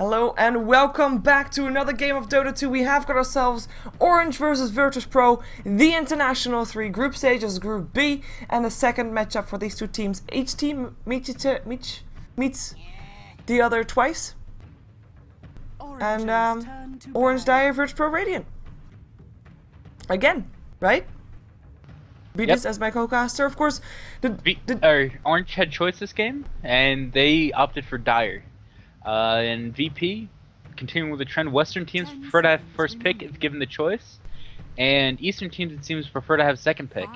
Hello and welcome back to another game of Dota 2. We have got ourselves Orange versus VirtusPro, the International 3 group stage as Group B, and the second matchup for these two teams. Each team meets the other twice. And Orange Dire VirtusPro Radiant. Again, right? Beatus as my co-caster, of course. Orange had choice this game, and they opted for Dire. And VP, continuing with the trend, Western teams prefer to have first pick if given the choice, and Eastern teams it seems prefer to have second pick.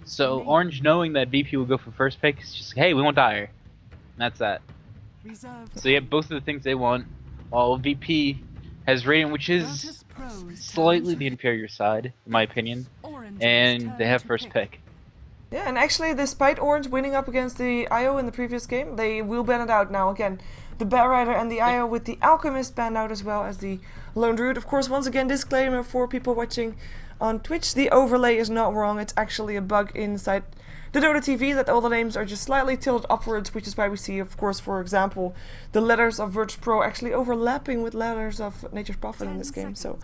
So Orange, knowing that VP will go for first pick, is just hey, we want Dire, and that's that. So yeah, both of the things they want. While VP has Radiant, which is slightly the inferior side, in my opinion, and they have first pick. Yeah, and actually, despite Orange winning up against the IO in the previous game, they will ban it out now again. The Bear Rider and the IO with the Alchemist banned out as well as the Lone Druid. Of course, once again, disclaimer for people watching on Twitch, the overlay is not wrong. It's actually a bug inside the Dota TV that all the names are just slightly tilted upwards, which is why we see, of course, for example, the letters of VirtusPro actually overlapping with letters of Nature's Prophet in this game. So,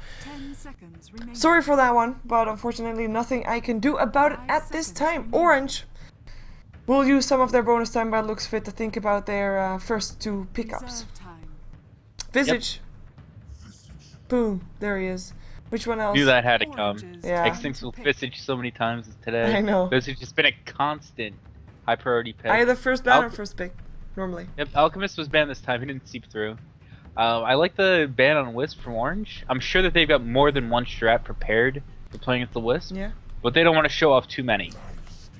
sorry for that one, but unfortunately nothing I can do about it at this time. Orange will use some of their bonus time by looks fit to think about their first two pickups. Visage. Yep. Boom, there he is. Which one else? Knew that had to come. Yeah. X-Tinks will Visage so many times today. I know. Visage has been a constant high priority pick. Either first ban or first pick, normally. Yep, Alchemist was banned this time. He didn't seep through. I like the ban on Wisp from Orange. I'm sure that they've got more than one strat prepared for playing against the Wisp. Yeah. But they don't want to show off too many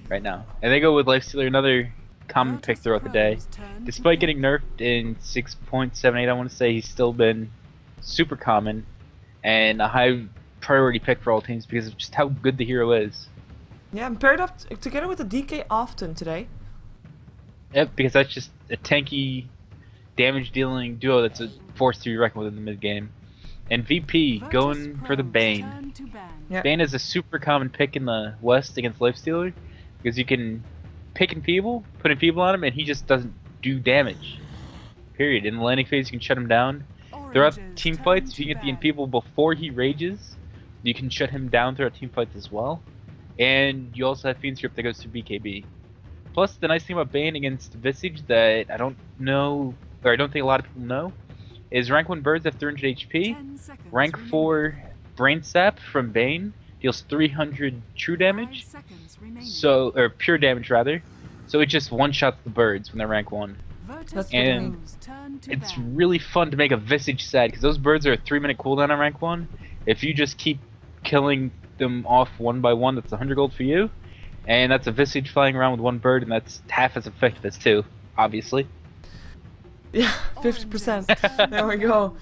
right now. And they go with Lifestealer, another common pick throughout the day. Despite getting nerfed in 6.78, I want to say he's still been super common and a high priority pick for all teams because of just how good the hero is. Yeah, I'm paired up together with the DK often today. Yep, because that's just a tanky, damage-dealing duo that's a force to be reckoned with in the mid-game. And VP going for the Bane. Yep. Bane is a super common pick in the West against Lifestealer because you can pick Enfeeble, put Enfeeble on him, and he just doesn't do damage. Period. In the landing phase, you can shut him down. Throughout team fights, if you get the Enfeeble before he rages, you can shut him down throughout team fights as well. And you also have Fiend Script that goes to BKB. Plus, the nice thing about Bane against Visage that I don't know, or I don't think a lot of people know, is rank 1 birds have 300 HP. Rank 4 Brain Sap from Bane deals 300 true damage, or pure damage rather. So it just one-shots the birds when they're rank 1. And it's really fun to make a Visage sad because those birds are a 3-minute cooldown on rank 1. If you just keep killing them off one by one, that's 100 gold for you. And that's a Visage flying around with one bird, and that's half as effective as 2, obviously. Yeah, 50%. There we go.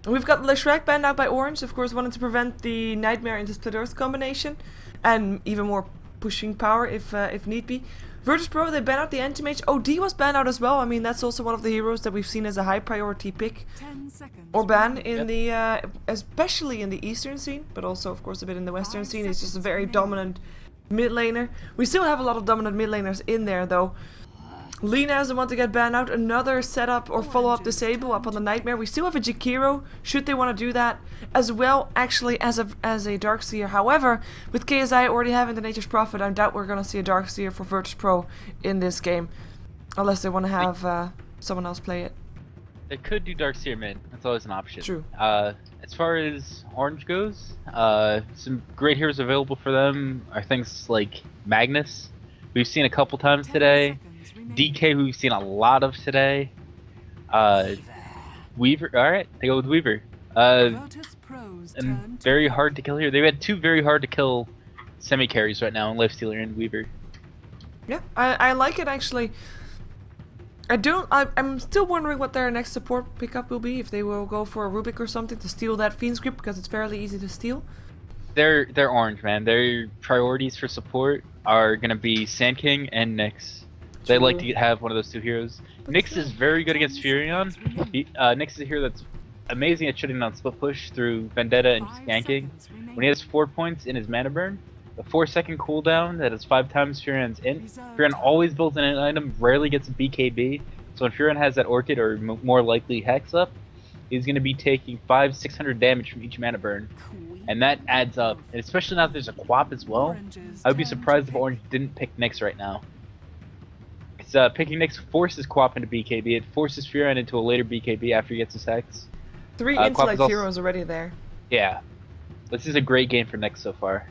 We've got Leshrac banned out by Orange, of course, wanting to prevent the Nightmare into Split Earth combination, and even more pushing power if need be. VirtusPro, they banned out the Anti-Mage. OD was banned out as well. I mean, that's also one of the heroes that we've seen as a high priority pick or ban in the, especially in the Eastern scene, but also, of course, a bit in the Western scene. He's just a very dominant mid laner. We still have a lot of dominant mid laners in there, though. Lina is the one to get banned out. Another setup or follow-up disable up on the Nightmare. We still have a Jakiro, should they want to do that, as well, actually, as a Darkseer. However, with KSI already having the Nature's Prophet, I doubt we're going to see a Darkseer for VirtusPro in this game. Unless they want to have someone else play it. They could do Darkseer mid. That's always an option. True. As far as Orange goes, some great heroes available for them are things like Magnus, we've seen a couple times today. DK, who we've seen a lot of today. Weaver, alright, they go with Weaver. And very hard to kill here. They've had two very hard to kill semi-carries right now in Lifestealer and Weaver. Yeah, I like it actually. I'm still wondering what their next support pickup will be, if they will go for a Rubik or something to steal that Fiend Script, because it's fairly easy to steal. They're Orange, man. Their priorities for support are gonna be Sand King and Nyx. They like to have one of those two heroes. Nyx is very good against Furion. Nyx is a hero that's amazing at shutting down split push through Vendetta and just ganking. When he has 4 points in his mana burn, a 4-second cooldown that is 5 times Furion's int. Furion always builds an int item, rarely gets a BKB. So when Furion has that Orchid or more likely Hex up, is going to be taking 500-600 damage from each mana burn. And that adds up. And especially now that there's a Quap as well, I would be surprised if Orange didn't pick Nyx right now. Because picking Nyx forces Quap into BKB. It forces Furion into a later BKB after he gets his Hex. 3 intellect heroes already there. Yeah. This is a great game for Nyx so far.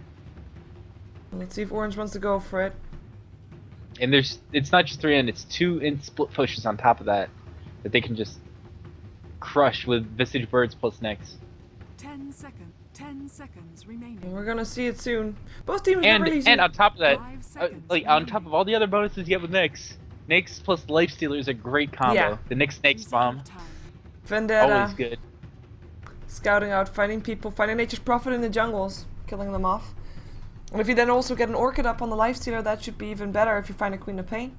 Let's see if Orange wants to go for it. And it's not just 3 it's 2 split pushes on top of that they can just crush with Visage Birds plus Nyx. 10 seconds remaining. And we're gonna see it soon. Both teams and on top of that, like on top of all the other bonuses you get with Nyx plus Lifestealer is a great combo. Yeah. The Nyx bomb, Vendetta. always good. Scouting out, finding people, finding Nature's Prophet in the jungles, killing them off. And if you then also get an Orchid up on the Lifestealer, that should be even better if you find a Queen of Pain.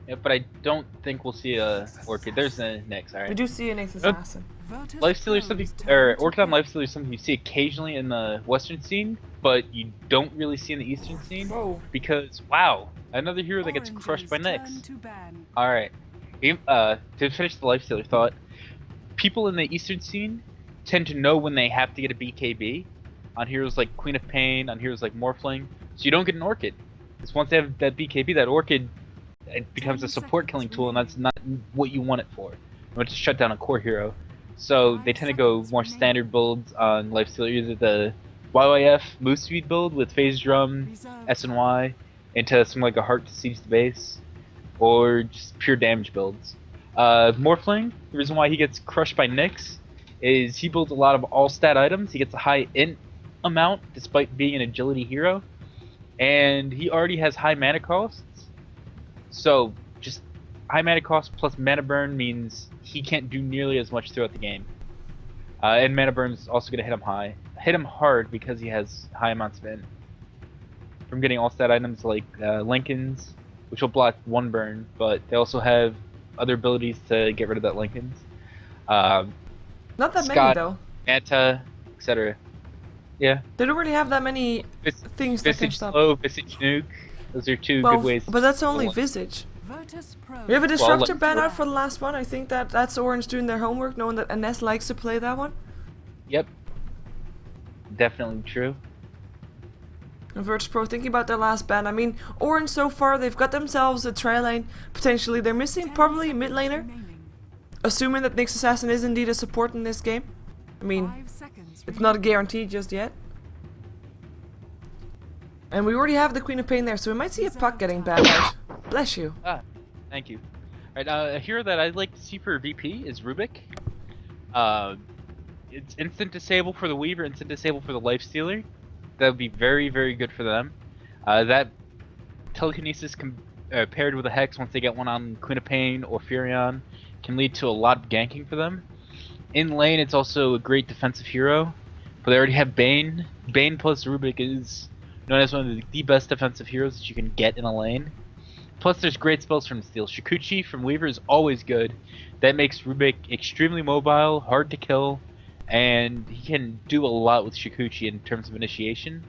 Yeah, but I don't think we'll see a Orchid. There's a Nyx, alright. We do see an Nyx Assassin. Lifestealer is something, or Orchid on Lifestealer is something you see occasionally in the Western scene, but you don't really see in the Eastern scene. Whoa. Because, wow, another hero that gets crushed by Nyx. Alright. To finish the Lifestealer thought, people in the Eastern scene tend to know when they have to get a BKB on heroes like Queen of Pain, on heroes like Morphling, so you don't get an Orchid. Because once they have that BKB, that Orchid, it becomes a support killing tool, and that's not what you want it for. You want to shut down a core hero. So they tend to go more standard builds on Lifestealer, either the YYF move speed build with Phase Drum, S&Y, into something like a Heart to siege the base, or just pure damage builds. Morphling, the reason why he gets crushed by Nyx is he builds a lot of all-stat items. He gets a high int amount despite being an agility hero, and he already has high mana costs. So just high mana cost plus mana burn means he can't do nearly as much throughout the game. And mana burn's also going to hit him hard because he has high amounts of int. From getting all-stat items like Lincolns, which will block 1 burn, but they also have other abilities to get rid of that Lincolns. Not that Scott, many though. Manta, etc. Yeah. They don't really have that many things that can Visage stop. Slow, Visage Nuke. Those are 2 Well, good ways. but that's only Visage. We have a Disruptor ban out for the last one. I think that's Orange doing their homework, knowing that Ines likes to play that one. Yep. Definitely true. And VirtusPro thinking about their last ban. I mean, Orange so far, they've got themselves a tri lane. Potentially, they're missing probably a mid laner. Assuming that Nyx Assassin is indeed a support in this game. I mean, it's not a guarantee just yet. And we already have the Queen of Pain there, so we might see a puck getting banned out. Bless you. Ah, thank you. Alright, a hero that I'd like to see for VP is Rubik. It's instant disable for the Weaver, instant disable for the Lifestealer. That would be very, very good for them. That telekinesis paired with a Hex once they get one on Queen of Pain or Furion can lead to a lot of ganking for them. In lane, it's also a great defensive hero, but they already have Bane. Bane plus Rubik is known as one of the best defensive heroes that you can get in a lane. Plus, there's great spells from Steel. Shikuchi from Weaver is always good. That makes Rubik extremely mobile, hard to kill, and he can do a lot with Shikuchi in terms of initiation.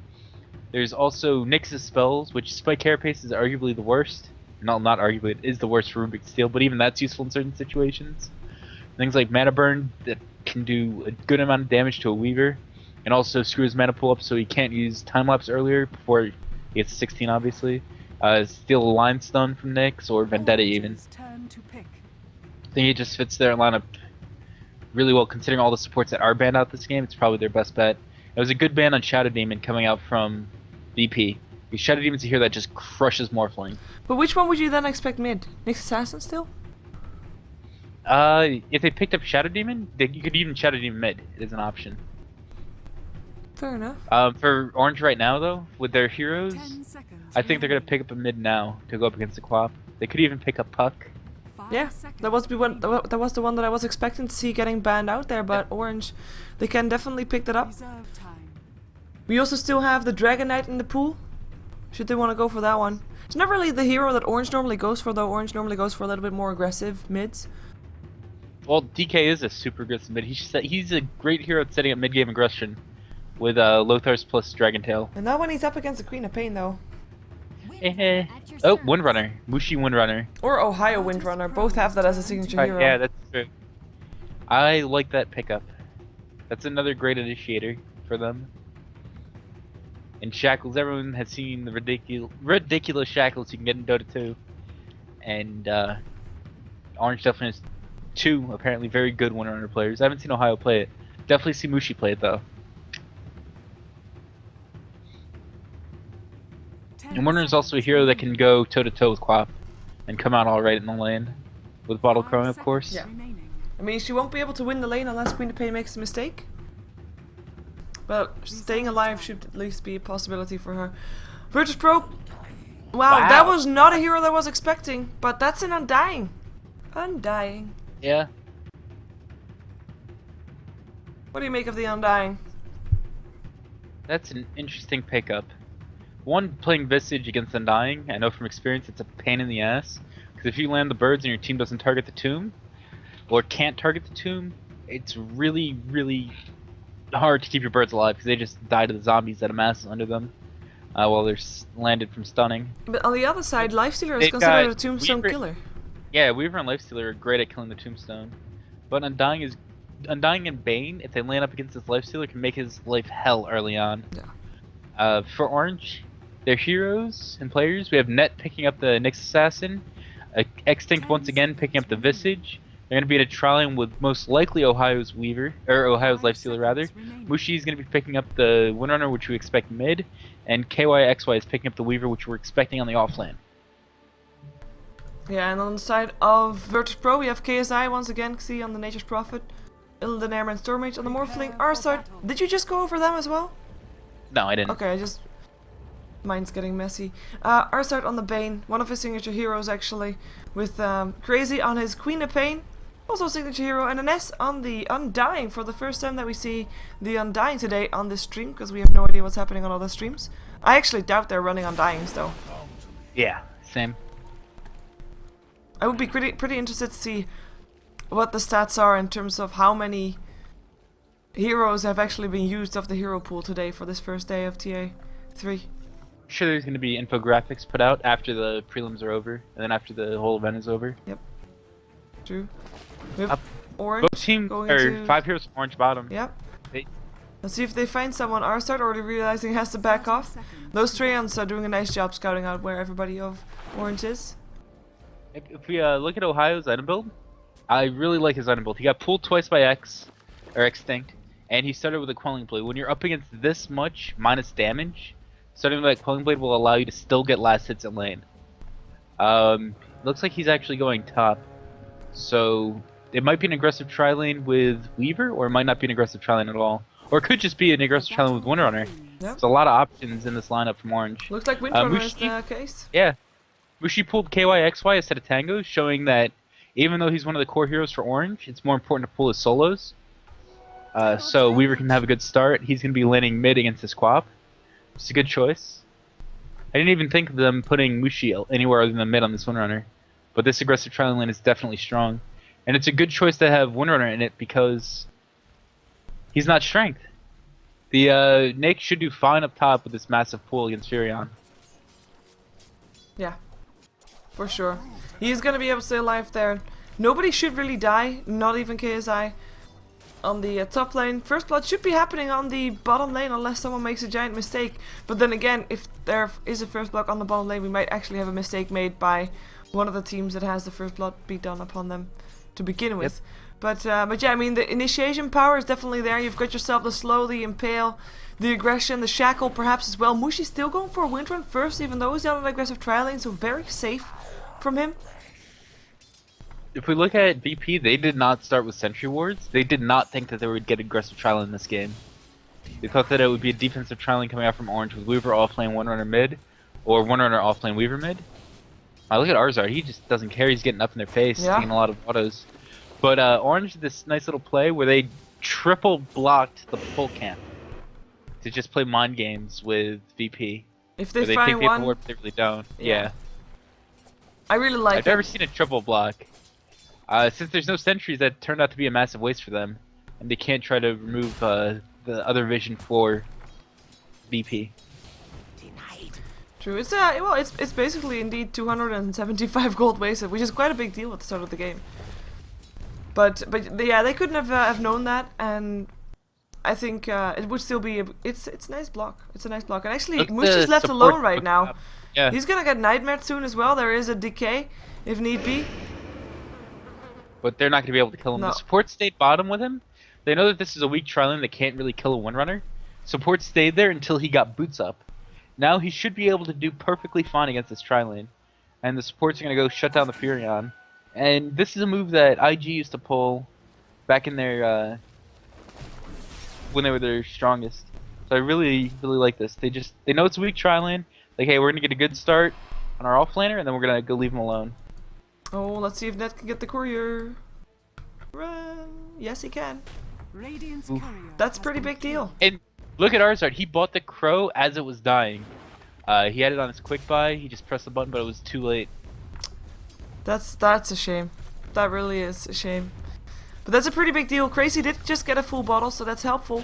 There's also Nyx's spells, which Spike Carapace is arguably the worst. No, not arguably, it is the worst for Rubik Steel, but even that's useful in certain situations. Things like Mana Burn that can do a good amount of damage to a Weaver, and also screw his mana pool up so he can't use Time Lapse earlier before he gets 16, obviously. Steal a Line Stun from Nyx, or Vendetta even. I think it just fits their lineup really well, considering all the supports that are banned out this game. It's probably their best bet. It was a good ban on Shadow Demon coming out from VP. Shadow Demon's a hero that just crushes Morphling. But which one would you then expect mid? Nyx Assassin still? If they picked up Shadow Demon, you could even Shadow Demon mid. It is an option. Fair enough. For Orange right now, though, with their heroes, I think they're gonna pick up a mid now to go up against the Quap. They could even pick up Puck. Yeah, that was the one that I was expecting to see getting banned out there, but Orange, they can definitely pick that up. We also still have the Dragon Knight in the pool, should they want to go for that one. It's not really the hero that Orange normally goes for, though. Orange normally goes for a little bit more aggressive mids. Well, DK is a super aggressive mid. He's a great hero at setting up mid-game aggression with Lothar's plus Dragon Tail. And not when he's up against the Queen of Pain, though. Oh, Windrunner. Mushi Windrunner. Or Ohio Windrunner. Both have that as a signature hero. Yeah, that's true. I like that pickup. That's another great initiator for them. And shackles, everyone has seen the ridiculous shackles you can get in Dota 2. And Orange definitely has 2 apparently very good Windrunner players. I haven't seen Ohio play it. Definitely see Mushi play it though. And Windrunner is also a hero that can go toe to toe with Quap and come out alright in the lane. With Bottle Crone, of course. Yeah. I mean, she won't be able to win the lane unless Queen of Pain makes a mistake. But staying alive should at least be a possibility for her. VirtusPro. Wow, that was not a hero that I was expecting, but that's an Undying. Undying. Yeah. What do you make of the Undying? That's an interesting pickup. One, playing Visage against Undying, I know from experience it's a pain in the ass. Because if you land the birds and your team doesn't target the tomb, or can't target the tomb, it's really, really hard to keep your birds alive because they just die to the zombies that amasses under them while they're landed from stunning. But on the other side, Lifestealer is considered a tombstone killer. Yeah, Weaver and Lifestealer are great at killing the tombstone. But Undying and Bane, if they land up against this Lifestealer, can make his life hell early on. Yeah. For Orange, their heroes and players, we have Net picking up the Nyx Assassin, Extinct once again picking up the Visage. They're going to be in a trial with most likely Ohio's Weaver, or Ohio's Lifestealer rather. Mushi is going to be picking up the Windrunner, which we expect mid, and KYXY is picking up the Weaver, which we're expecting on the offlane. Yeah, and on the side of VirtusPro, we have KSI once again, see on the Nature's Prophet, Illidan Airman Stormage on the Morphling. Arsart, did you just go over them as well? No, I didn't. Okay, mine's getting messy. Arsart on the Bane, one of his signature heroes actually, with Crazy on his Queen of Pain, also a signature hero, and an S on the Undying for the first time that we see the Undying today on this stream, because we have no idea what's happening on other streams. I actually doubt they're running Undyings though. Yeah, same. I would be pretty interested to see what the stats are in terms of how many heroes have actually been used of the hero pool today for this first day of TA3. Sure, there's going to be infographics put out after the prelims are over, and then after the whole event is over. Yep. True. We have Orange. Both teams are 5 heroes from Orange bottom. Yep. Let's see if they find someone. Arsart already realizing he has to back off. Those Treants are doing a nice job scouting out where everybody of Orange is. If we look at Ohio's item build, I really like his item build. He got pulled twice by Extinct, and he started with a Quelling Blade. When you're up against this much minus damage, starting with that Quelling Blade will allow you to still get last hits in lane. Looks like he's actually going top. So it might be an aggressive tri-lane with Weaver, or it might not be an aggressive tri-lane at all. Or it could just be an aggressive tri-lane with Windrunner. Yep. There's a lot of options in this lineup from Orange. Looks like Windrunner is the case. Yeah. Mushi pulled KYXY instead of Tangos, showing that even though he's one of the core heroes for Orange, it's more important to pull his solos. So Weaver can have a good start. He's going to be laning mid against his Quap. It's a good choice. I didn't even think of them putting Mushi anywhere other than mid on this Windrunner. But this aggressive trial lane is definitely strong. And it's a good choice to have Windrunner in it because he's not strength. The Nick should do fine up top with this massive pool against Furion. Yeah. For sure. He's going to be able to stay alive there. Nobody should really die, not even KSI. On the top lane, first blood should be happening on the bottom lane unless someone makes a giant mistake. But then again, if there is a first blood on the bottom lane, we might actually have a mistake made by one of the teams that has the first blood beat done upon them to begin with. But yeah, I mean, the initiation power is definitely there. You've got yourself the slow, the impale, the aggression, the shackle perhaps as well. Mushi's still going for a wind run first, even though he's on an aggressive trial lane, so very safe from him. If we look at VP, they did not start with Sentry Wards. They did not think that they would get aggressive trial in this game. They thought that it would be a defensive trialing coming out from Orange with Weaver offlane Windrunner mid, or Windrunner offlane Weaver mid. Look at Arzard, he just doesn't care, he's getting up in their face, taking a lot of autos. But Orange did this nice little play where they triple blocked the full camp to just play mind games with VP. If they think find they one, work, they really don't. Yeah. I really like I've never seen a triple block. Since there's no sentries, that turned out to be a massive waste for them, and they can't try to remove the other vision for VP. True. It's well, it's basically indeed 275 gold wasted, which is quite a big deal at the start of the game. But yeah, they couldn't have known that, and I think it would still be it's a nice block. It's a nice block, and actually Mushi's left alone right now. Yeah. He's gonna get nightmare soon as well. There is a decay if need be. But they're not gonna be able to kill him. No. The support stayed bottom with him. They know that this is a weak tri-lane that can't really kill a one runner. Support stayed there until he got boots up. Now he should be able to do perfectly fine against this tri-lane. And the supports are gonna go shut down the Furion. And this is a move that IG used to pull back in their when they were their strongest. So I really like this. They know it's a weak tri-lane. Like, hey, we're gonna get a good start on our off-laner, and then we're gonna go leave him alone. Oh, let's see if Net can get the courier. Run. Yes, he can. Radiant's Oof. courier That's has pretty been big deal. And look at Arzard. He bought the crow as it was dying. He had it on his quick buy. He just pressed the button, but it was too late. That's a shame. That really is a shame. But that's a pretty big deal. Crazy did just get a full bottle, so that's helpful.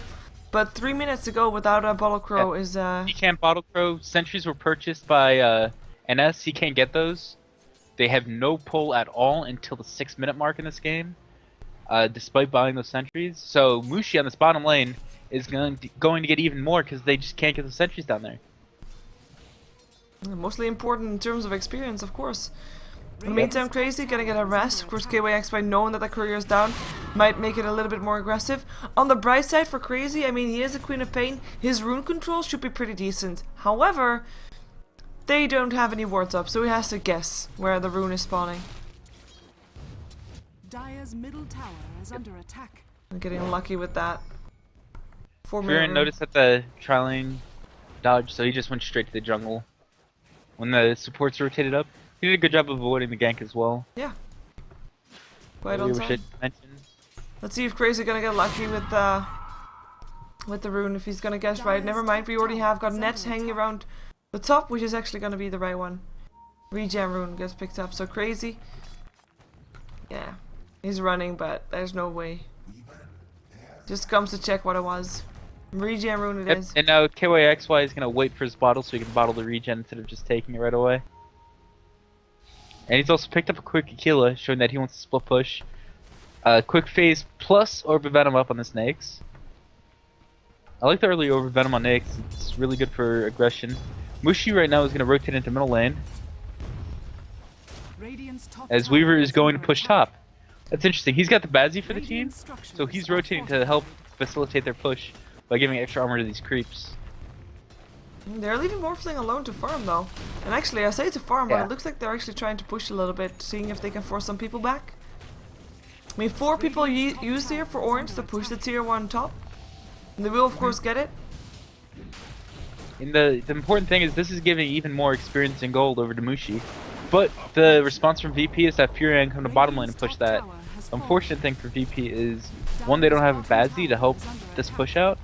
But 3 minutes to go without a bottle crow is He can't bottle crow. Sentries were purchased by NS. He can't get those. They have no pull at all until the 6-minute mark in this game, despite buying those sentries. So Mushi on this bottom lane is going to get even more because they just can't get the sentries down there. mostly important in terms of experience, of course. In the meantime, Crazy gonna get a rest. Of course, KYX, by knowing that the courier is down, might make it a little bit more aggressive. On the bright side for Crazy, I mean, he is a Queen of Pain. His rune control should be pretty decent. However, they don't have any wards up, so he has to guess where the rune is spawning. Dire's middle tower is under attack. I'm getting lucky with that. 4-minute Furion rune. noticed that the tri-lane dodged, so he just went straight to the jungle. When the supports rotated up, he did a good job of avoiding the gank as well. Yeah. Quite on We should time. mention. Let's see if Crazy gonna get lucky with the rune, if he's gonna guess right. Never mind, we already have got Net hanging around the top, which is actually gonna be the right one. Regen rune gets picked up, so Crazy. Yeah. He's running, but there's no way. Just comes to check what it was. Regen rune it Yep. is. And now KYXY is going to wait for his bottle so he can bottle the regen instead of just taking it right away. And he's also picked up a quick Aquila, showing that he wants to split push. Quick phase plus Orb of Venom up on the snakes. I like the early Orb of Venom on Nyx. It's really good for aggression. Mushi right now is going to rotate into middle lane, Radiant's top as tower Weaver is going to under push attack. top. That's interesting. He's got the Bazzi for the team, Radiant structures so he's are rotating to help facilitate their push by giving extra armor to these creeps. They're leaving Morphling alone to farm though. And actually, I say to farm, but Yeah. it looks like they're actually trying to push a little bit, seeing if they can force some people back. I mean, 4 people used here for Orange to push the tier 1 top. And they will, of course, get it. And the important thing is this is giving even more experience in gold over to Mushi. But the response from VP is that Furion come to bottom lane and push that. Unfortunate thing for VP is, 1, they don't have a Bazzi to help this push out,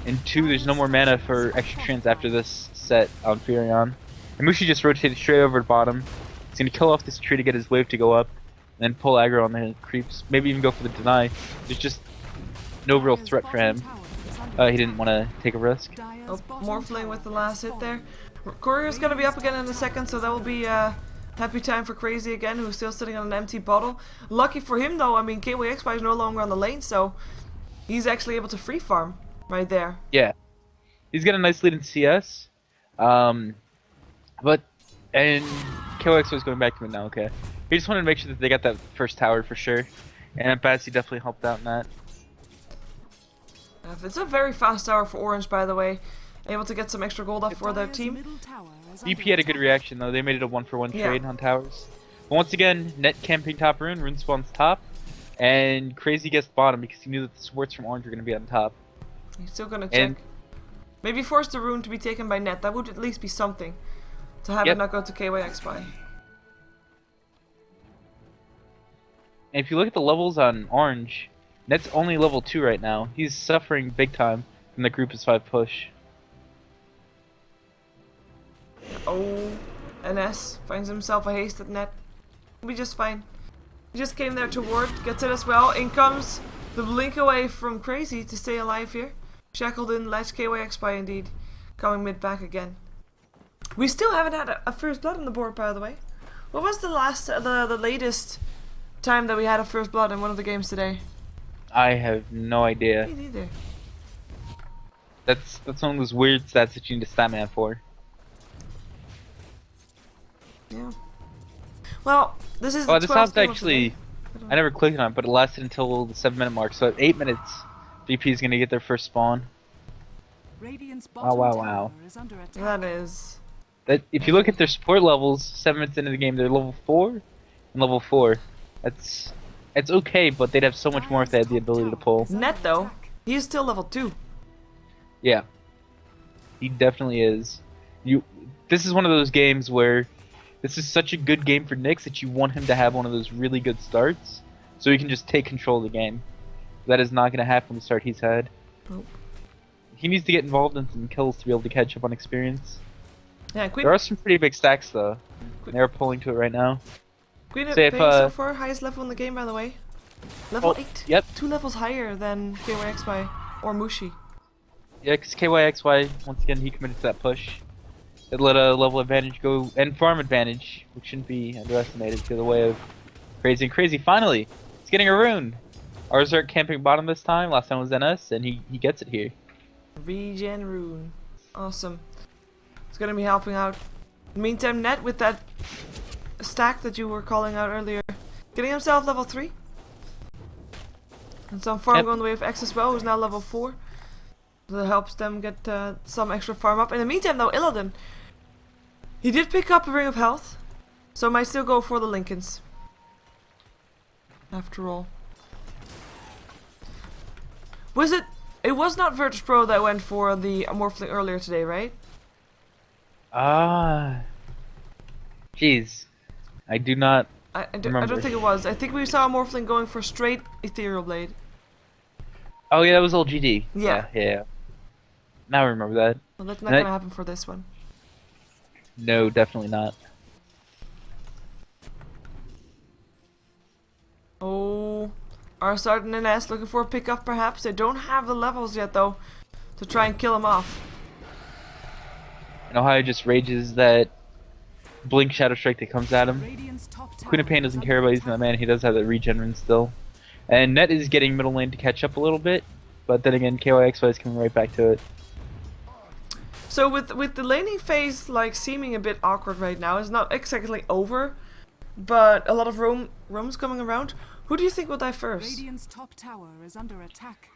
and 2, there's no more mana for extra treants after this set on Furion. And Mushi just rotated straight over to bottom. He's going to kill off this tree to get his wave to go up, and then pull aggro on the creeps, maybe even go for the deny. There's just no real threat for him. He didn't want to take a risk. Oh, Morphling with the last hit there. Courier's gonna be up again in a second, so that will be happy time for Crazy again, who's still sitting on an empty bottle. Lucky for him though, I mean, KYXY is no longer on the lane, so he's actually able to free farm right there. Yeah. He's got a nice lead in CS. And KOX was going back to it now, okay. He just wanted to make sure that they got that first tower for sure. And Batsy definitely helped out in that. It's a very fast tower for Orange, by the way. Able to get some extra gold up for their team. VP had a good reaction though, they made it a 1-for-1 Yeah. trade on towers. But once again, Net camping top rune spawns top, and Crazy gets bottom because he knew that the supports from Orange were going to be on top. He's still gonna check. And- Maybe force the rune to be taken by Net. That would at least be something. To have Yep. it not go to KYXY. And if you look at the levels on Orange, Net's only level 2 right now. He's suffering big time from the group is 5 push. Oh, NS finds himself a hasted Net. He'll be just fine. He just came there to ward, gets it as well. In comes the blink away from Crazy to stay alive here. Shackled in, latch KYXY indeed. Coming mid back again. We still haven't had a first blood on the board, by the way. What was the last, the latest time that we had a first blood in one of the games today? I have no idea. Me neither. That's one of those weird stats that you need a stat man for. Yeah. Well, this is Oh, the this 12th helped game of the actually. day. I never clicked on it, but it lasted until the 7-minute mark. So at 8 minutes, VP is gonna get their first spawn. Radiant's Wow, bottom wow, tower wow. is under attack. That is. That if you look at their support levels, 7 minutes into the game, they're level 4 and level 4. It's okay, but they'd have so much more if they had the ability to pull. Net though, he is still level 2. Yeah, he definitely is. This is one of those games where this is such a good game for Nyx that you want him to have one of those really good starts, so he can just take control of the game. That is not going to happen with the start he's had. Nope. He needs to get involved in some kills to be able to catch up on experience. Yeah, Queen. There are some pretty big stacks though. They're pulling to it right now. Queen Say if, paying so far, highest level in the game by the way. Level 8. Yep. 2 levels higher than KYXY or Mushi. Yeah, because KYXY, once again, he committed to that push. It let a level advantage go, and farm advantage, which shouldn't be underestimated, to the way of Crazy. And Crazy, finally, he's getting a rune. Arzark camping bottom this time, last time was NS, and he gets it here. Regen rune. Awesome. It's gonna be helping out. In the meantime, Net with that stack that you were calling out earlier, getting himself level 3. And some farm going the way of X as well, who's now level 4. So that helps them get some extra farm up. In the meantime though, Illidan, he did pick up a Ring of Health, so might still go for the Lincolns. After all. Was it? It was not VirtusPro that went for the Morphling earlier today, right? Jeez. I do not I remember. don't think it was. I think we saw a Morphling going for straight Ethereal Blade. Oh yeah, that was old GD. Yeah. Yeah. Now I remember that. Well, that's not gonna happen for this one. No, definitely not. Oh, Arsart and NS looking for a pickup perhaps. They don't have the levels yet though to try and kill him off. And Ohio just rages that Blink Shadow Strike that comes at him. Radiant's top tower Queen of Pain doesn't care about using that man, he does have that regen rune still. And Net is getting middle lane to catch up a little bit, but then again KYXY is coming right back to it. So with the laning phase like seeming a bit awkward right now, it's not exactly over, but a lot of roams coming around. Who do you think will die first? Radiant's top tower is under attack.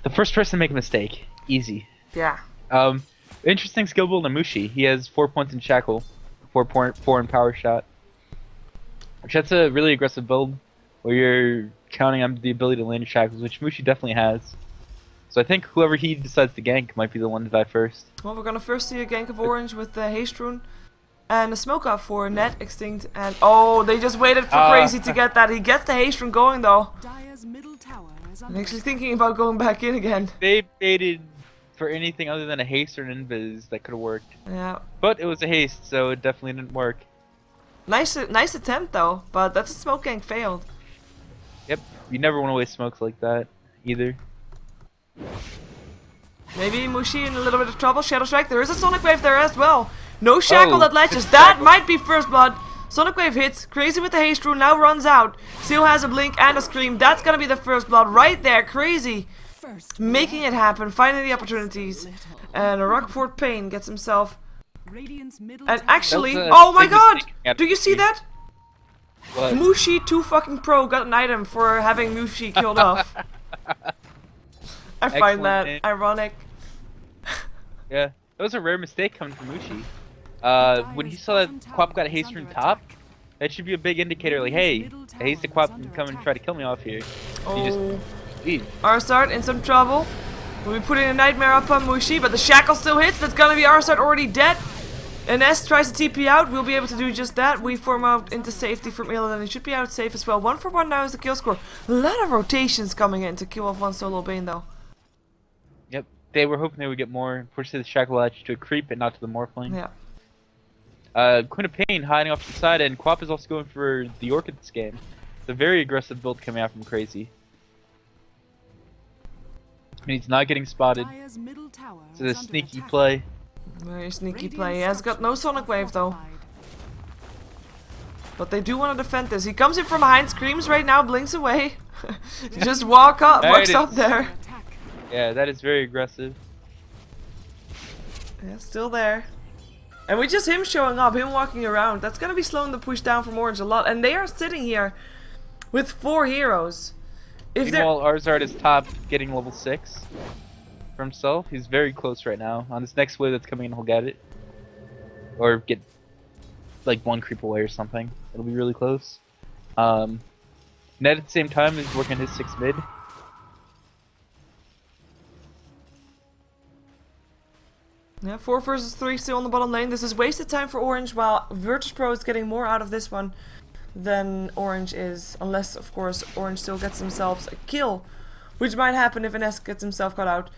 The first person to make a mistake. Easy. Yeah. Interesting skill build on Mushi. He has 4 points in Shackle, 4 in Power Shot. Which that's a really aggressive build, where you're counting on the ability to land your Shackles, which Mushi definitely has. So I think whoever he decides to gank might be the one to die first. Well, we're gonna first see a gank of Orange with the Haste Rune. And a smoke up for Net, Extinct, and oh, they just waited for Crazy to get that. He gets the Haste Rune going though. Dire's middle tower is I'm under actually attack. thinking about going back in again. They baited for anything other than a haste or an invis that could have worked. Yeah. But it was a haste, so it definitely didn't work. Nice attempt though, but that's a smoke gank failed. Yep, you never want to waste smokes like that, either. Maybe Mushi in a little bit of trouble. Shadow Strike, there is a Sonic Wave there as well. No Shackle Oh, that latches. good That Shackle. might be first blood. Sonic Wave hits. Crazy with the Haste Rune now runs out. Seal has a Blink and a Scream. That's gonna be the first blood right there. Crazy. First Making it happen, finding the opportunities. And Rockford Payne gets himself. Radiant's middle And tower. actually, That was a oh my big god! mistake out of Do you see Mushi. that? What? Mushi 2 fucking pro got an item for having Mushi killed off. I find Excellent that name. ironic. Yeah, that was a rare mistake coming from Mushi. When he saw that Quap got a haste from top, that should be a big indicator like, hey, a haste to Quap can come and try to kill me off here. He just Oh. leave. Arsart in some trouble. We'll be putting a Nightmare up on Mushi, but the Shackle still hits. That's gonna be Arsart already dead. NS tries to TP out. We'll be able to do just that. We form out into safety from Illidan. He should be out safe as well. 1 for 1 now is the kill score. A lot of rotations coming in to kill off one solo Bane though. Yep, they were hoping they would get more, push the Shackle Latch to a creep and not to the Morphling. Yeah. Queen of Pain hiding off to the side, and Quap is also going for the Orchid this game. It's a very aggressive build coming out from Crazy. And he's not getting spotted. Dire's middle tower It's is a under sneaky attack. play. Very sneaky Radiant's play. He has got no structures Sonic are Wave though. fortified. But they do want to defend this. He comes in from behind, screams right now, blinks away. Just walks up there. Attack. Yeah, that is very aggressive. Yeah, still there. And with just him showing up, him walking around, that's gonna be slowing the push down from Orange a lot. And they are sitting here with 4 heroes. If they're Meanwhile, Arzard is top, getting level 6 for himself. He's very close right now. On this next wave that's coming in, he'll get it. Or get like 1 creep away or something. It'll be really close. Ned at the same time is working his 6 mid. Yeah, 4 versus 3 still on the bottom lane. This is wasted time for Orange, while VirtusPro is getting more out of this one than Orange is. Unless, of course, Orange still gets themselves a kill, which might happen if Ines gets himself cut out.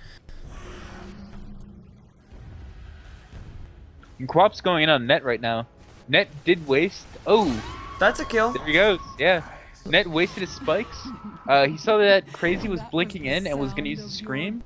And Quap's going in on Net right now. Net did waste. Oh, That's a kill. there he goes. Yeah. Net wasted his spikes. He saw that Crazy was blinking in and was going to use the Scream.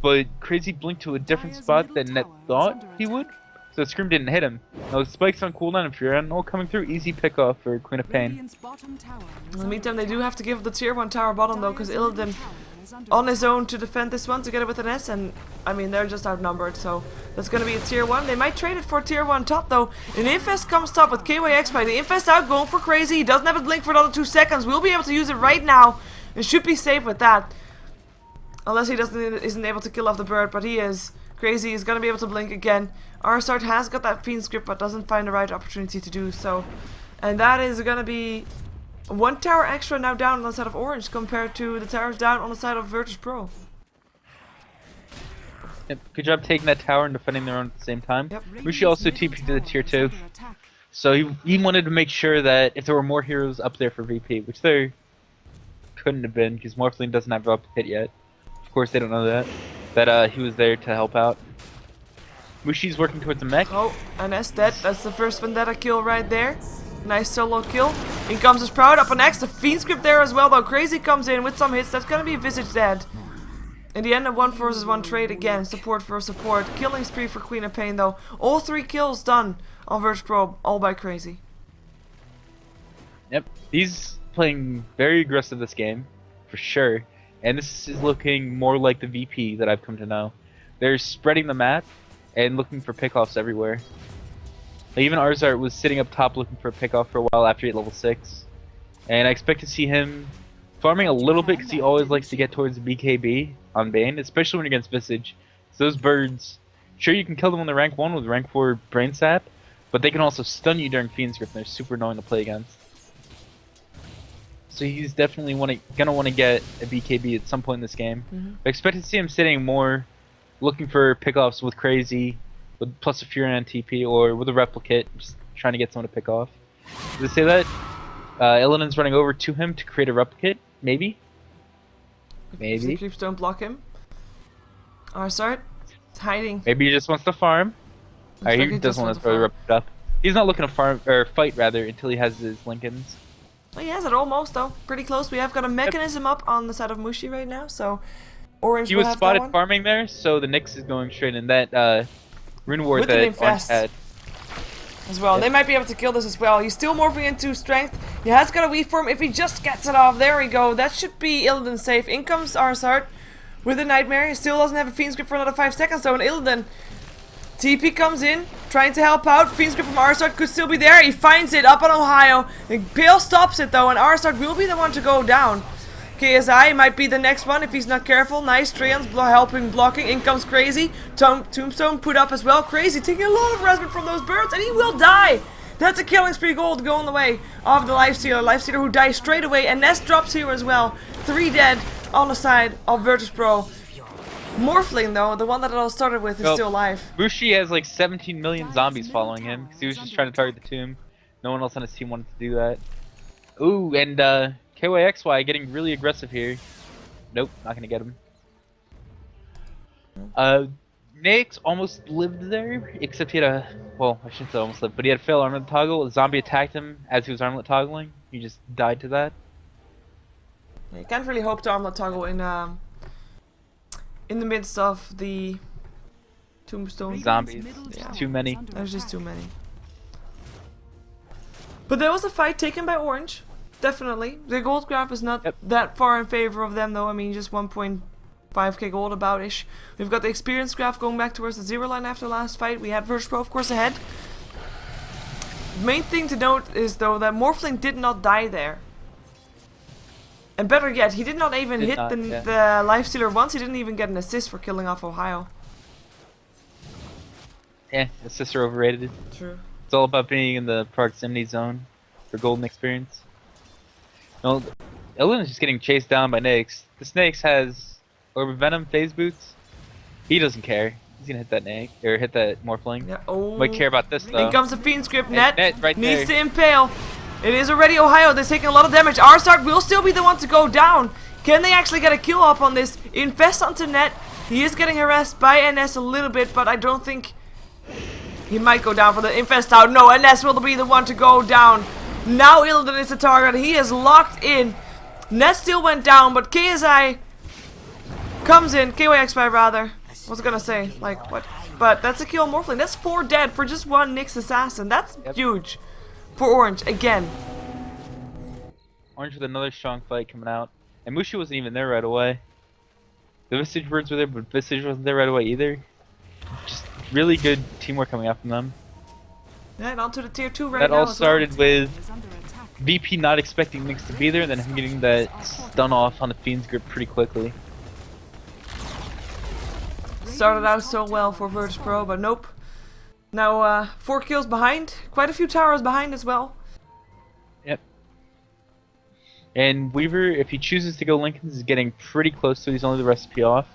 But Crazy blinked to a different spot than Net thought he would. So Scream didn't hit him. Now spikes on cooldown and Fury all coming through. Easy pick off for Queen of Pain. Radiant's bottom tower is In the under meantime, they do attack. have to give the tier 1 tower bottom though, because Dire's Illidan middle tower is under on his own to defend this one together with an S, and I mean they're just outnumbered, so that's gonna be a tier 1. They might trade it for tier 1 top though. An Infest comes top with KYX by the Infest out, going for Crazy. He doesn't have a blink for another 2 seconds. We'll be able to use it right now and should be safe with that. Unless he isn't able to kill off the bird, but he is. Crazy is gonna be able to blink again. Arsart has got that Fiend script but doesn't find the right opportunity to do so. And that is gonna be 1 tower extra now down on the side of Orange compared to the towers down on the side of VirtusPro. Yep, good job taking that tower and defending their own at the same time. Yep. Mushi also TP'd to the tier 2. Under attack. So he wanted to make sure that if there were more heroes up there for VP, which there couldn't have been because Morphling doesn't have up hit yet. Of course they don't know that he was there to help out. Mushi's working towards the mech. Oh, and that's dead. That's the first Vendetta kill right there. Nice solo kill. In comes his Proud up on X. The Fiend script there as well though. Crazy comes in with some hits. That's gonna be Visage dead. In the end, a 1 versus 1 trade again. Support for support. Killing spree for Queen of Pain though. All 3 kills done on VirtusPro, all by Crazy. Yep, he's playing very aggressive this game, for sure. And this is looking more like the VP that I've come to know. They're spreading the map and looking for pickoffs everywhere. Like even Arzart was sitting up top looking for a pickoff for a while after he hit level 6. And I expect to see him farming a little bit because he always likes to get towards the BKB on Bane, especially when against Visage. So those birds, sure you can kill them when they're rank 1 with rank 4 Brain Sap, but they can also stun you during Fiend's Grip and they're super annoying to play against. So he's definitely gonna want to get a BKB at some point in this game. I expect to see him sitting more, looking for pickoffs with Crazy, with plus a Fury and TP, or with a Replicate, just trying to get someone to pick off. Does it say that? Illidan's running over to him to create a Replicate? Maybe? Maybe. The creeps don't block him. Arsart, it's hiding. Maybe he just wants to farm. Looks like He he doesn't just want wants to to throw the farm. Replicate up. He's not looking to farm, or fight rather, until he has his Lincolns. Well, he has it almost though. Pretty close. We have got a mechanism up on the side of Mushi right now, so Orange He will was have that spotted one. farming there, so the Nyx is going straight in that rune ward With an that Orange infest. had. As well. Yep. They might be able to kill this as well. He's still morphing into strength. He has got a weave form if he just gets it off. There we go. That should be Illidan safe. In comes Arsart with a Nightmare. He still doesn't have a Fiend script for another 5 seconds though. And Illidan, TP comes in, trying to help out. Fiend script from Arsart could still be there. He finds it up on Ohio. And Pale stops it though, and Arsart will be the one to go down. KSI might be the next one if he's not careful. Nice Treants helping blocking. In comes Crazy. Tombstone put up as well. Crazy taking a lot of harassment from those birds, and he will die. That's a killing spree gold going the way of the Lifestealer. Lifestealer who dies straight away. And Nest drops here as well. 3 dead on the side of VirtusPro. Morphling though, the one that it all started with, is still alive. Bushi has like 17 million zombies following him because he was just trying to target the tomb. No one else on his team wanted to do that. Ooh, and KYXY getting really aggressive here. Nope, not gonna get him. Nyx almost lived there, except he had a, well, I shouldn't say almost lived, but he had a failed armlet toggle. A zombie attacked him as he was armlet toggling. He just died to that. Yeah, you can't really hope to armlet toggle in the midst of the Tombstone. Zombies. Middle There's tower too many. is under There's just attack. too many. But there was a fight taken by Orange. Definitely. The gold graph is not that far in favor of them though. I mean, just 1.5k gold about-ish. We've got the experience graph going back towards the 0 line after the last fight. We had VirtusPro, of course, ahead. Main thing to note is though that Morphling did not die there. And better yet, he did not even hit the Lifestealer once. He didn't even get an assist for killing off Ohio. Yeah, assists are overrated. True. It's all about being in the proximity zone for golden experience. No, Illidan is just getting chased down by Nyx. The Snakes has Orb of Venom, Phase Boots. He doesn't care. He's gonna hit that Nyx, or hit that Morphling. Yeah, oh. Might care about this though. In comes the Fiend Script. Net right needs there. to impale. It is already Ohio. They're taking a lot of damage. Arsark will still be the one to go down. Can they actually get a kill up on this? Infest onto Net. He is getting harassed by NS a little bit, but I don't think he might go down for the Infest out. No, NS will be the one to go down. Now Illidan is the target. He is locked in. Net still went down, but KSI comes in. KYXY rather. I was gonna say, like, what? But that's a kill on Morphling. That's 4 dead for just one Nyx assassin. That's huge. For Orange, again. Orange with another strong fight coming out. And Mushi wasn't even there right away. The Visage Birds were there, but Visage wasn't there right away either. Just really good teamwork coming out from them. Yeah, and on to the tier 2 right that now. That all started with VP not expecting Nyx to be there, and then him getting that stun off on the Fiend's grip pretty quickly. Started out so well for VirtusPro, but nope. Now 4 kills behind. Quite a few towers behind as well. Yep. And Weaver, if he chooses to go Lincoln's, is getting pretty close to it. He's only the recipe off.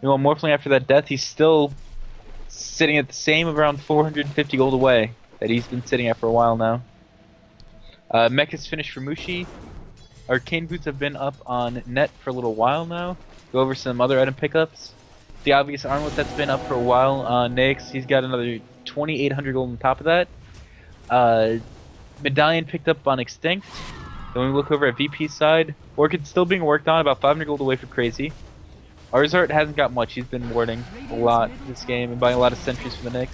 You know, Morphling after that death, he's still sitting at the same around 450 gold away that he's been sitting at for a while now. Mech is finished for Mushi. Arcane Boots have been up on Net for a little while now. Go over some other item pickups. The obvious armlet that's been up for a while on Nyx, he's got another 2,800 gold on top of that. Medallion picked up on Extinct. Then we look over at VP's side. Orchid's still being worked on, about 500 gold away for Crazy. Arzart hasn't got much, he's been warding a lot this game and buying a lot of sentries for the Nyx.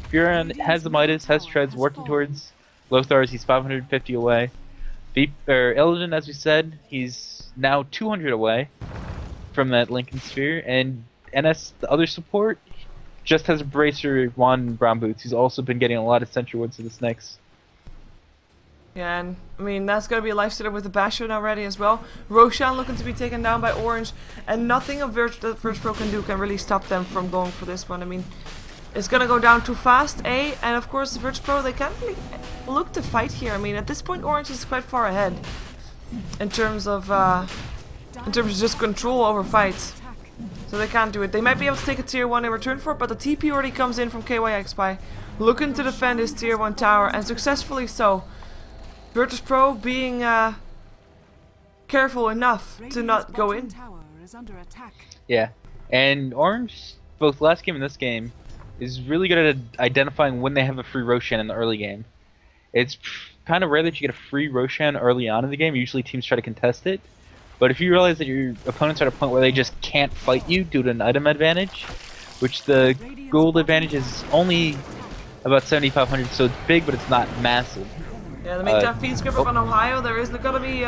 Buran has the Midas, has Treads, working towards Lothars, he's 550 away. Illidan, as we said, he's now 200 away from that Lincoln Sphere, and NS, the other support, just has a Bracer, Juan, and Brown Boots. He's also been getting a lot of sentry wards to the Snakes. Yeah, and I mean, that's gonna be a lifestealer with the Bastion already as well. Roshan looking to be taken down by Orange, and nothing of that VirtusPro can do can really stop them from going for this one. I mean, it's gonna go down too fast, and of course, the VirtusPro, they can't really look to fight here. I mean, at this point, Orange is quite far ahead in terms of just control over fights. So they can't do it. They might be able to take a tier 1 in return for it, but the TP already comes in from KYXY, looking to defend his tier 1 tower, and successfully so. VirtusPro being careful enough to not go in. Yeah, and Orange, both last game and this game, is really good at identifying when they have a free Roshan in the early game. It's kind of rare that you get a free Roshan early on in the game. Usually teams try to contest it. But if you realize that your opponents are at a point where they just can't fight you due to an item advantage, which the gold advantage is only about 7,500, so it's big, but it's not massive. Yeah, the meantime, Fiend Script up on Ohio. There is gonna be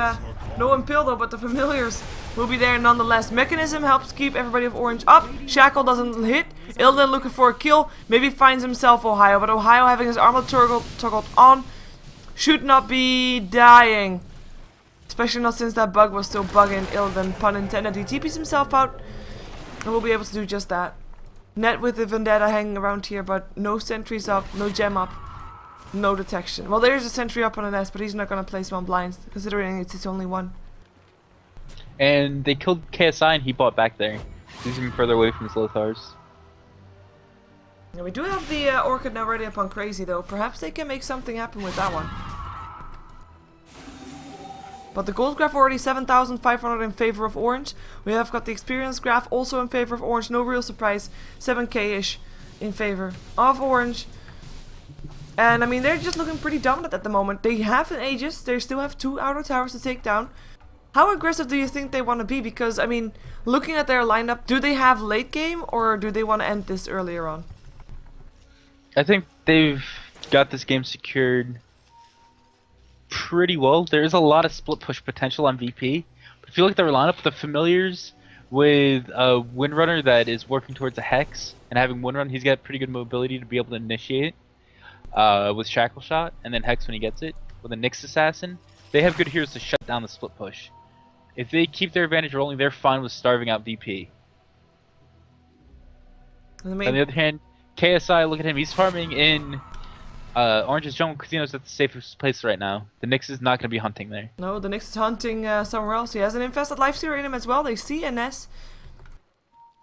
no Impale though, but the Familiars will be there nonetheless. Mechanism helps keep everybody of Orange up. Shackle doesn't hit. Illidan looking for a kill. Maybe finds himself Ohio, but Ohio having his armor toggled on should not be dying. Especially not since that bug was still bugging Illidan, pun intended. He TPs himself out and will be able to do just that. Net with the Vendetta hanging around here, but no sentries up, no gem up, no detection. Well, there's a sentry up on an S, but he's not going to place one blinds, considering it's only one. And they killed KSI and he bought back there. He's even further away from his Lothars. Yeah, we do have the Orchid now ready up on Crazy though. Perhaps they can make something happen with that one. But the gold graph already 7,500 in favor of Orange. We have got the experience graph also in favor of Orange. No real surprise. 7k-ish in favor of Orange. And I mean, they're just looking pretty dominant at the moment. They have an Aegis. They still have 2 outer towers to take down. How aggressive do you think they want to be? Because, I mean, looking at their lineup, do they have late game or do they want to end this earlier on? I think they've got this game secured pretty well. There is a lot of split push potential on VP. But if you look at their lineup, the familiars with a Windrunner that is working towards a Hex and having Windrun, he's got pretty good mobility to be able to initiate with Shackle Shot and then Hex when he gets it. With a Nyx Assassin, they have good heroes to shut down the split push. If they keep their advantage rolling, they're fine with starving out VP. On the other hand, KSI, look at him. He's farming in Orange's jungle because he knows that's the safest place right now. The Nyx is not going to be hunting there. No, the Nyx is hunting somewhere else. He has an infested lifestealer in him as well. They see NS.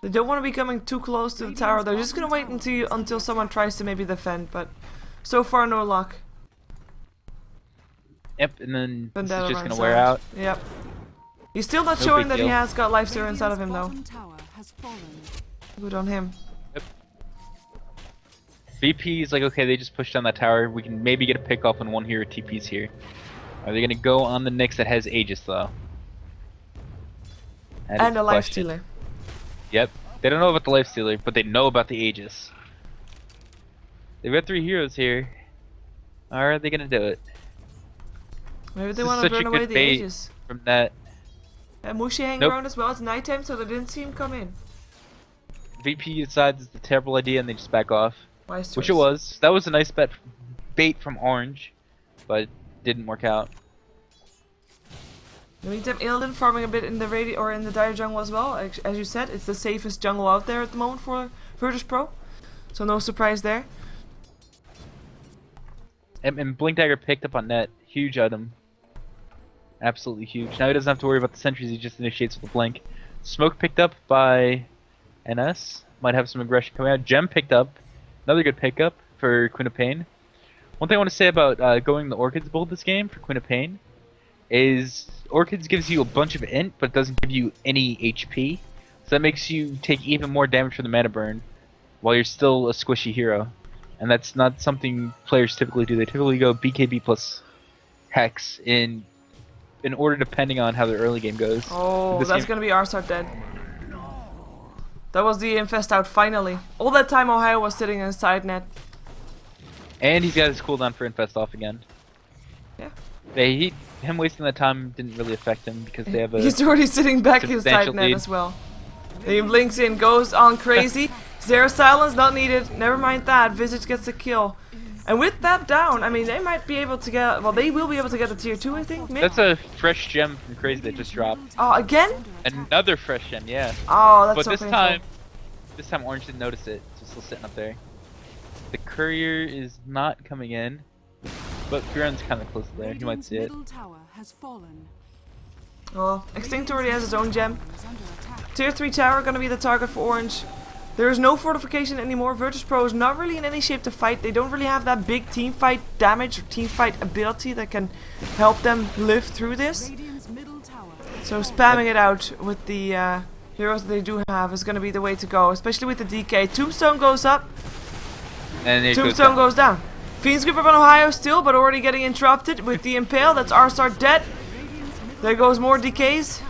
They don't want to be coming too close to the tower. They're just going to wait until someone tries to maybe defend. But so far, no luck. Yep, and then this Vendetta is just runs going to wear out. Yep. He's still not No showing big that he deal. has got lifestealer inside of him though. Bottom tower has fallen. Good on him. VP is like, okay, they just pushed down that tower. We can maybe get a pick off on one hero TP's here. Are they going to go on the Nyx that has Aegis though? That is And the a question. lifestealer. Yep. They don't know about the lifestealer, but they know about the Aegis. They've got 3 heroes here. Are they going to do it? Maybe This they is want to such a burn away good the bait. Aegis. From that, And Mushi hanging Nope. around as well. It's nighttime, so they didn't see him come in. VP decides it's a terrible idea and they just back off. Wise Which choice. it was. That was a nice bait from Orange, but it didn't work out. In the meantime, Illidan farming a bit in the or in the dire jungle as well. As you said, it's the safest jungle out there at the moment for VirtusPro, so no surprise there. And Blink Dagger picked up on net. Huge item. Absolutely huge. Now he doesn't have to worry about the sentries, he just initiates with a blink. Smoke picked up by NS. Might have some aggression coming out. Gem picked up. Another good pickup for Queen of Pain. One thing I want to say about going the Orchids build this game for Queen of Pain is Orchids gives you a bunch of int, but it doesn't give you any HP. So that makes you take even more damage from the mana burn while you're still a squishy hero. And that's not something players typically do. They typically go BKB plus Hex in order depending on how the early game goes. Oh, This that's game- gonna be Arsart dead. That was the infest out finally. All that time Ohio was sitting inside net. And he's got his cooldown for Infest off again. Yeah. Him wasting that time didn't really affect him because they have a He's already sitting back inside substantial net lead. as well. He blinks in, goes on crazy. Zero silence, not needed. Never mind that. Visage gets the kill. And with that down, I mean, they might be able to get. Well, they will be able to get a tier 2, I think. Mid? That's a fresh gem from Crazy that just dropped. Oh, again? Another fresh gem, yeah. Oh, that's But so this painful. time Orange didn't notice it. It's still sitting up there. The courier is not coming in, but Buren's kind of close there. You might Radiant's see it. middle tower has fallen. Oh, Extinct already has his own gem. Is under attack. Tier 3 tower gonna be the target for Orange. There is no fortification anymore. VirtusPro is not really in any shape to fight. They don't really have that big team fight damage or team fight ability that can help them live through this. Radiant's middle tower. So spamming it out with the heroes that they do have is gonna be the way to go, especially with the DK. Tombstone goes up, And it Tombstone goes down. Fiend's Grip up on Ohio still, but already getting interrupted with the Impale. That's Arsart dead. Radiant's middle There goes more DKs.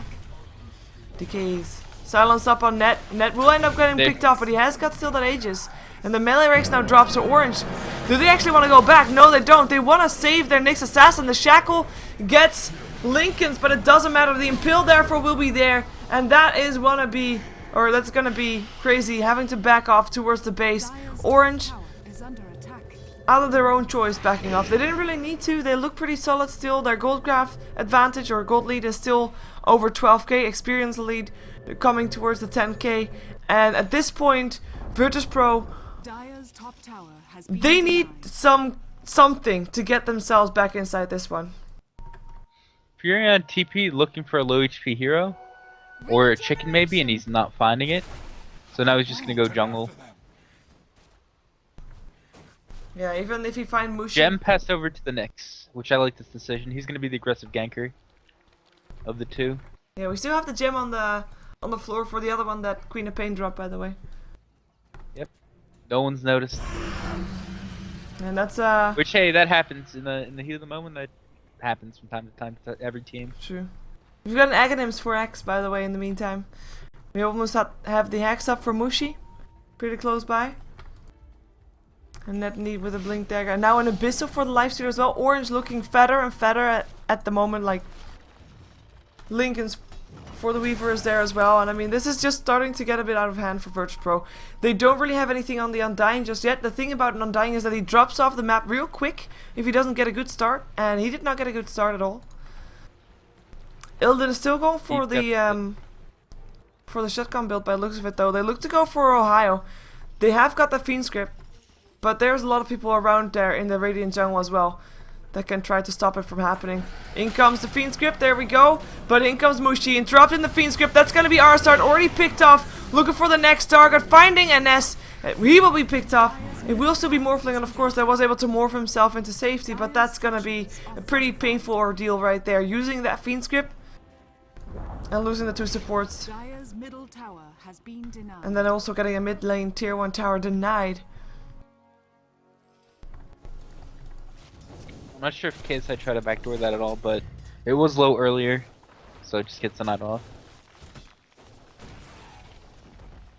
DKs. Silence up on Net. Net will end up getting They- picked off, but he has got still that Aegis. And the melee ranks now drops to Orange. Do they actually want to go back? No, they don't. They want to save their Nyx Assassin. The Shackle gets Lincoln's, but it doesn't matter. The Impale therefore will be there. And that is gonna be, or that's gonna be Crazy having to back off towards the base. Dire's Orange, tower is under attack. out of their own choice, backing off. They didn't really need to. They look pretty solid still. Their gold graph advantage or gold lead is still over 12k. Experience lead coming towards the 10k. And at this point, VirtusPro, Dire's top tower has been they need denied. something to get themselves back inside this one. If you're on TP looking for a low HP hero, or a chicken maybe, and he's not finding it, so now he's just gonna go jungle. Yeah, even if you find Mushi. Gem passed over to the Nyx, which I like this decision. He's gonna be the aggressive ganker of the two. Yeah, we still have the gem on the floor for the other one that Queen of Pain dropped, by the way. No one's noticed. And that's Which hey, that happens in the heat of the moment. That happens from time to time to every team. true. We've got an Aghanims for X, by the way, in the meantime. We almost have the Hex up for Mushi. Pretty close by. And that need with a blink dagger. And now an abyssal for the lifestealer as well. Orange looking fatter and fatter at the moment. Like Lincoln's for the Weaver is there as well. And I mean, this is just starting to get a bit out of hand for VirtusPro. They don't really have anything on the Undying just yet. The thing about an Undying is that he drops off the map real quick if he doesn't get a good start. And he did not get a good start at all. Ilden is still going for the shotgun build by the looks of it though. They look to go for Ohio. They have got the Fiend script. But there's a lot of people around there in the Radiant jungle as well that can try to stop it from happening. In comes the Fiend script, there we go. But in comes Mushi, interrupting the Fiend script. That's going to be our start, already picked off. Looking for the next target, finding NS. He will be picked off. It will still be Morphling, and of course that was able to morph himself into safety. But that's going to be a pretty painful ordeal right there. Using that Fiend script and losing the 2 supports. Dire's middle tower has been denied. And then also getting a mid lane tier 1 tower denied. I'm not sure if KSI tried to backdoor that at all, but it was low earlier, so it just gets the night off.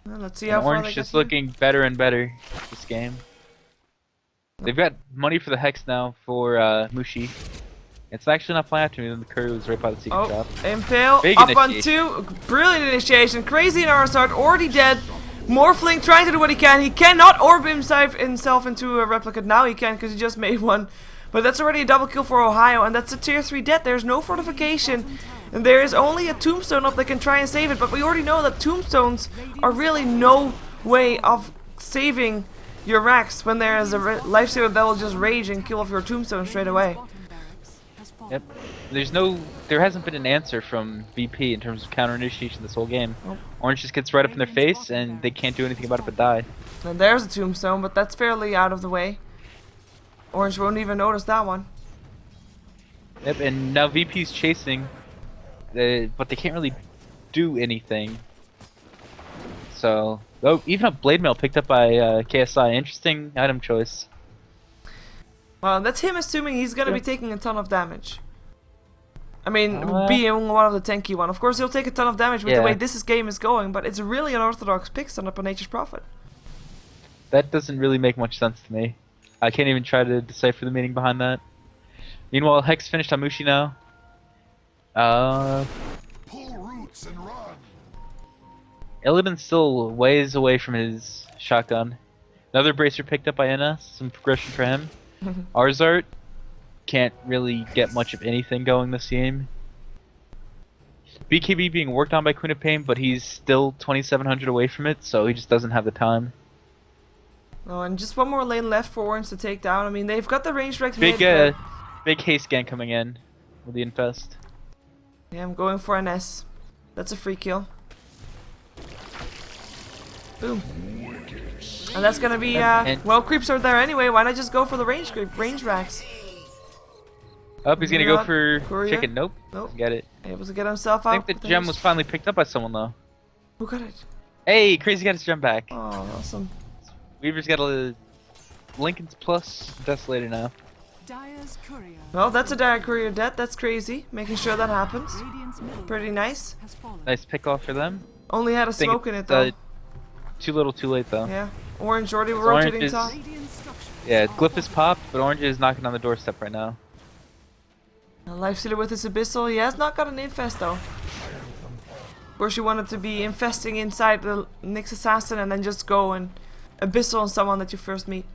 Well, let's see And how far Orange they just get. looking better and better this game. They've got money for the Hex now for Mushi. It's actually not flying after me, then the curry was right by the secret shop. Impale, Big up on initiation. 2, brilliant initiation, crazy in our start, already dead. Morphling trying to do what he can. He cannot orb himself into a replicate. Now he can because he just made one. But that's already a double kill for Ohio, and that's a tier 3 death. There's no fortification, and there is only a tombstone up that can try and save it. But we already know that tombstones are really no way of saving your racks when there is a lifestealer that will just rage and kill off your tombstone straight away. Yep. There hasn't been an answer from VP in terms of counter initiation this whole game. Nope. Orange just gets right up in their face, and they can't do anything about it but die. And there's a tombstone, but that's fairly out of the way. Orange won't even notice that one. Yep, and now VP's chasing, but they can't really do anything. So, oh, even a blade mail picked up by KSI. Interesting item choice. Well, that's him assuming he's gonna be taking a ton of damage. I mean, being one of the tanky one. Of course, he'll take a ton of damage with the way this game is going, but it's a really unorthodox pick set up on Nature's Prophet. That doesn't really make much sense to me. I can't even try to decipher the meaning behind that. Meanwhile, Hex finished on Mushi now. Pull roots and run. Illidan's still ways away from his shotgun. Another bracer picked up by NS. Some progression for him. Arzart can't really get much of anything going this game. BKB being worked on by Queen of Pain, but he's still 2700 away from it, so he just doesn't have the time. Oh, and just one more lane left for Orange to take down. I mean, they've got the range wrecked Big, mid, big haste gang coming in with the infest. yeah, I'm going for an S. That's a free kill. Boom. And that's gonna be, well, creeps are there anyway. Why not just go for the range racks? Oh, he's gonna go for Courier? chicken. Nope. Nope. Get it. Able to get himself I out. think the gem was finally picked up by someone though. Who got it? Hey, Crazy got his gem back. Oh, awesome. Weaver's got a Lincoln's plus Desolator now. Dire's courier. Well, that's a dire courier death. That's crazy. Making sure that happens. Radiant's middle Pretty nice. has fallen. Nice pick off for them. Only had a Think smoke in it it's, though. Too little, too late though. Yeah. Orange already Orange rotating is- top. Radiant structures Yeah, are Glyph is popped, but Orange is knocking on the doorstep right now. A Lifestealer with his Abyssal. He has not got an infest though. Of course, you wanted to be infesting inside the Nyx Assassin and then just go and Abyssal on someone that you first meet.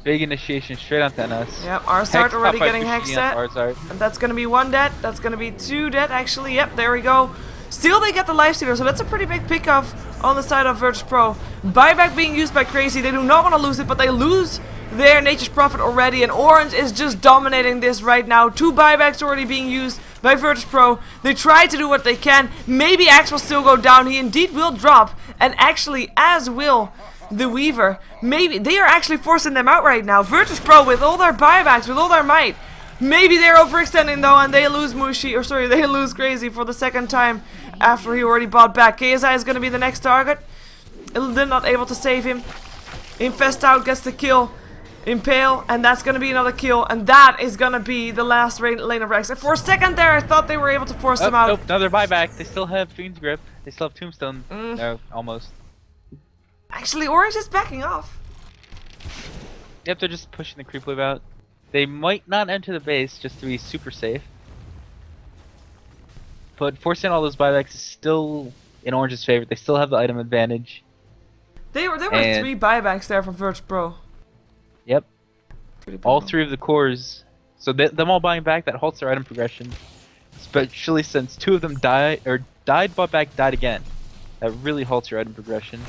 Big initiation straight onto NS. Yep, Arzart already getting hex set. Arzart. And that's gonna be 1 dead. That's gonna be 2 dead actually. Yep, there we go. Still they get the Lifestealer, so that's a pretty big pick off on the side of VirtusPro. Buyback being used by Crazy. They do not want to lose it, but they lose their Nature's Prophet already. And Orange is just dominating this right now. 2 buybacks already being used by VirtusPro. They try to do what they can. Maybe Axe will still go down. He indeed will drop. And actually, as will the Weaver. Maybe they are actually forcing them out right now. VirtusPro with all their buybacks, with all their might. Maybe they're overextending though, and they lose Mushi, or sorry, they lose Crazy for the second time after he already bought back. KSI is going to be the next target. They're not able to save him. Infest out gets the kill. Impale, and that's gonna be another kill, and that is gonna be the last lane of Rex. And for a second there, I thought they were able to force them out. Nope, another buyback. They still have Fiend's Grip. They still have Tombstone. No, almost. Actually, Orange is backing off. Yep, they're just pushing the creep wave out. They might not enter the base just to be super safe. But forcing all those buybacks is still in Orange's favor. They still have the item advantage. There were 3 buybacks there from VirtusPro. Yep. Pretty All brutal. 3 of the cores. So them all buying back, that halts their item progression. Especially since 2 of them died, bought back, died again. That really halts your item progression.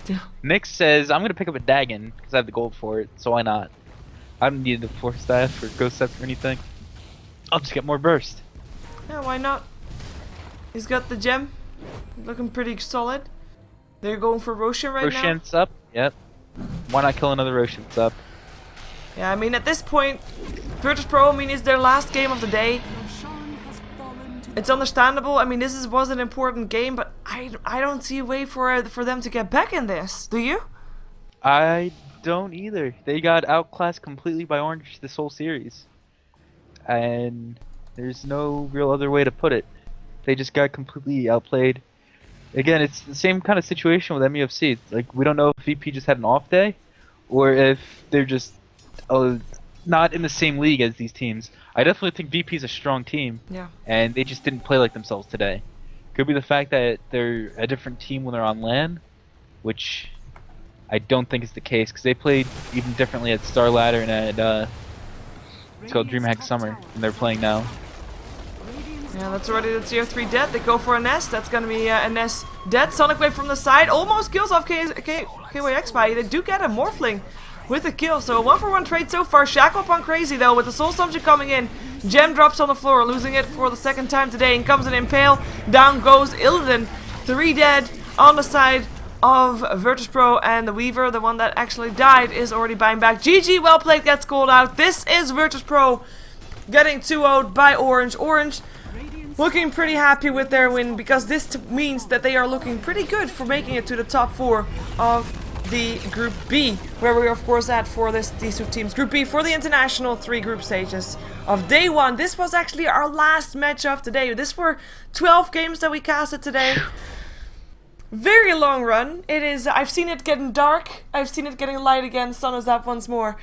Yeah. Nick says, I'm gonna pick up a Dagon, because I have the gold for it, so why not? I don't need the Force Staff or Ghost Step or anything. I'll just get more burst. Yeah, why not? He's got the gem. Looking pretty solid. They're going for Roshan right now. Roshan's up, yep. Why not kill another Roshan's up? Yeah, I mean, at this point, VirtusPro, I mean, is their last game of the day. Roshan has fallen to It's understandable. I mean, was an important game, but I don't see a way for them to get back in this. Do you? I don't either. They got outclassed completely by Orange this whole series. And there's no real other way to put it. They just got completely outplayed. Again, it's the same kind of situation with MUFC. It's like, we don't know if VP just had an off day, or if they're just not in the same league as these teams. I definitely think VP's a strong team, Yeah. and they just didn't play like themselves today. Could be the fact that they're a different team when they're on LAN, which I don't think is the case, because they played even differently at Star Ladder and at it's called DreamHack Summer, and they're playing now. Yeah, that's already the tier 3 dead. They go for a nest. That's gonna be a nest dead. Sonic Wave from the side. Almost kills off KYX by. They do get a Morphling with a kill. So a 1-for-1 trade so far. Shackle up on Crazy though with the Soul Subject coming in. Gem drops on the floor, losing it for the 2nd time today. And comes an Impale. Down goes Illidan. 3 dead on the side of VirtusPro, and the Weaver, the one that actually died, is already buying back. GG, well played, gets called out. This is VirtusPro getting 2-0'd by Orange. Orange looking pretty happy with their win, because this means that they are looking pretty good for making it to the top 4 of the Group B, where we are of course at for these 2 teams. Group B for the international 3 group stages of day 1. This was actually our last match of today. This were 12 games that we casted today. Very long run. It is. I've seen it getting dark. I've seen it getting light again. Sun is up once more.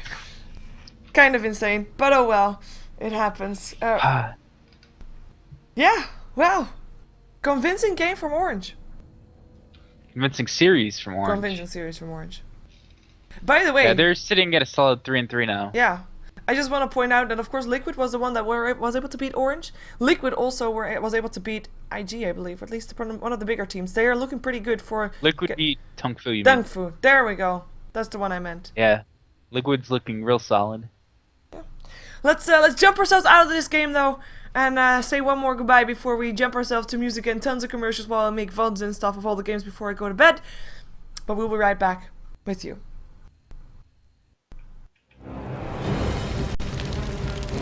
Kind of insane, but oh well. It happens. Yeah, well, convincing game from Orange. Convincing series from Orange. Convincing series from Orange. By the way, Yeah, they're sitting at a solid 3-3 now. yeah, I just want to point out that of course Liquid was the one that was able to beat Orange. Liquid also was able to beat IG, I believe, or at least one of the bigger teams. They are looking pretty good for Liquid beat Tungfu, you mean? Dungfu. There we go. That's the one I meant. Yeah. Liquid's looking real solid. Let's jump ourselves out of this game though, and say one more goodbye before we jump ourselves to music and tons of commercials while I make VODs and stuff of all the games before I go to bed. But we'll be right back with you.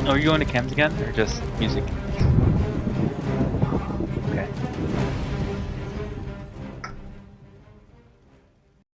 Are you going to chems again, or just music?